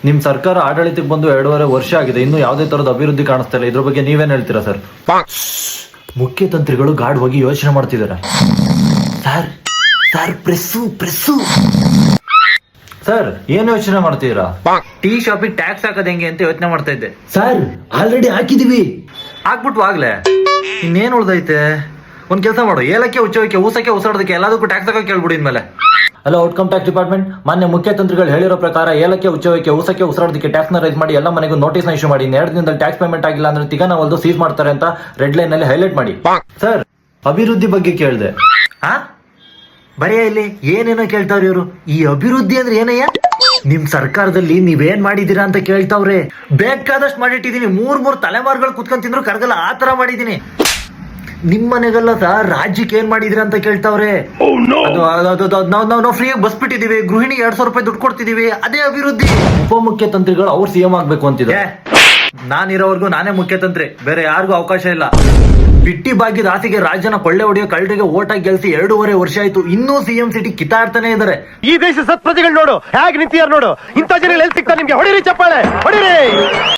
ನಿಮ್ ಸರ್ಕಾರ ಆಡಳಿತಕ್ಕೆ ಬಂದು 2.5 ವರ್ಷ ಆಗಿದೆ, ಇನ್ನು ಯಾವುದೇ ತರದ ಅಭಿವೃದ್ಧಿ ಕಾಣಿಸ್ತಾ ಇಲ್ಲ. ಇದ್ರ ಬಗ್ಗೆ ನೀವೇನ್ ಹೇಳ್ತೀರಾ ಸರ್? ಮುಖ್ಯ ತಂತ್ರಿಗಳು ಗಾಡ್ ಹೋಗಿ ಯೋಚನೆ ಮಾಡ್ತಿದಾರೆ. ಸರ್ ಸರ್ ಪ್ರೆಸ್ಸು ಸರ್ ಏನ್ ಯೋಚನೆ ಮಾಡ್ತೀರಾ? ಟೀ ಶಾಪಿಗೆ ಟ್ಯಾಕ್ಸ್ ಹಾಕೋದ್ ಹೆಂಗೆ ಅಂತ ಯೋಚನೆ ಮಾಡ್ತಾ ಇದ್ದೆ. ಸರ್ ಆಲ್ರೆಡಿ ಹಾಕಿದೀವಿ. ಹಾಕ್ಬಿಟ್ಟು ಆಗ್ಲೇ ಇನ್ನೇನ್ ಉಳ್ದೈತೆ? ಒಂದ್ ಕೆಲಸ ಮಾಡು, ಏಲಕ್ಕೆ ಉಚ್ಚೋಕೆ ಊಸಕ್ಕೆ ಉಸಾಡೋದಕ್ಕೆ ಎಲ್ಲದಕ್ಕೂ ಟ್ಯಾಕ್ಸ್ ಹಾಕೋ ಕೇಳ್ಬಿಡಿ ಇನ್ಮೇಲೆ. Hello, outcome tax department. ಮಾನ್ಯ ಮುಖ್ಯ ತಂತ್ರಿಗಳು ಹೇಳಿರೋ ಪ್ರಕಾರ ಏಲಕ್ಕೆ ಉಚ್ಚೋಕೆ ಊಸಕ್ಕೆ ಉಸಿರಾಡೋದಕ್ಕೆ ಟ್ಯಾಕ್ಸ್ ನ ರೈಸ್ ಮಾಡಿ ಎಲ್ಲ ಮನೆಗೂ ನೋಟಿಸ್ ನ ಇಶ್ಯೂ ಮಾಡಿ. 2 ದಿನದಲ್ಲಿ ಟ್ಯಾಕ್ಸ್ ಪೇಮೆಂಟ್ ಆಗಿಲ್ಲ ಅಂದ್ರೆ ತಿಗನ ಹೊಲ್ದು ಸೀಸ್ ಮಾಡ್ತಾರೆ ಅಂತ ರೆಡ್ ಲೈನ್ ನಲ್ಲಿ ಹೈಲೈಟ್ ಮಾಡಿ. ಸರ್ ಅಭಿವೃದ್ಧಿ ಬಗ್ಗೆ ಕೇಳಿದೆ. ಬರೆಯ ಇಲ್ಲಿ ಏನೇನೋ ಕೇಳ್ತಾವ್ರಿ ಇವರು. ಈ ಅಭಿವೃದ್ಧಿ ಅಂದ್ರೆ ಏನಯ್ಯ? ನಿಮ್ ಸರ್ಕಾರದಲ್ಲಿ ನೀವೇನ್ ಮಾಡಿದೀರಾ ಅಂತ ಕೇಳ್ತಾವ್ರೆ. ಬೇಕಾದಷ್ಟು ಮಾಡಿಟ್ಟಿದೀನಿ, 3 ತಲೆಮಾರುಗಳು ಕುತ್ಕೊಂಡ್ ತಿಂದ್ರು ಕರ್ಗಲ್ಲ, ಆ ತರ ಮಾಡಿದೀನಿ. ನಿಮ್ ಮನೆಗಲ್ಲ ಸರ್, ರಾಜ್ಯಕ್ಕೆ ಏನ್ ಮಾಡಿದ್ರಿ ಅಂತ ಕೇಳ್ತಾವ್ರೆ. ನಾವು ಫ್ರೀಯಾಗಿ ಬಸ್ ಬಿಟ್ಟಿದೀವಿ, ಗೃಹಿಣಿಗೆ 2,000 ರೂಪಾಯಿ ದುಡ್ಡು ಕೊಡ್ತಿದೀವಿ, ಅದೇ ಅಭಿವೃದ್ಧಿ. ಉಪಮುಖ್ಯ ತಂತ್ರಿಗಳು ಅವ್ರು ಸಿಎಂ ಆಗ್ಬೇಕು ಅಂತಿದೆ. ನಾನಿರೋವರೆಗೂ ನಾನೇ ಮುಖ್ಯ ತಂತ್ರಿ, ಬೇರೆ ಯಾರಿಗೂ ಅವಕಾಶ ಇಲ್ಲ. ಬಿಟ್ಟಿ ಭಾಗ್ಯದ ಆಸೆಗೆ ರಾಜ್ಯನ ಕೊಳ್ಳೆ ಹೊಡೆಯೋ ಕಳ್ಳರಿಗೆ ಓಟಾಗಿ ಗೆಲ್ಸಿ 2.5 ವರ್ಷ ಆಯ್ತು, ಇನ್ನೂ ಸಿಎಂ ಸಿಟಿ ಕಿತ್ತಾಡ್ತಾನೆ ಇದಾರೆ. ಈ ದೇಶ ಸತ್ಪ್ರಜೆಗಳು ನೋಡು ಹೇಗೆ ನಿಂತಿಯಾರ ನೋಡು. ಇಂಥ ಜನ ಎಲ್ಲಿ ಸಿಗ್ತಾರೆ ನಿಮ್ಗೆ? ಹೊಡಿರಿ ಚಪ್ಪಾಳೆ, ಹೊಡಿರಿ.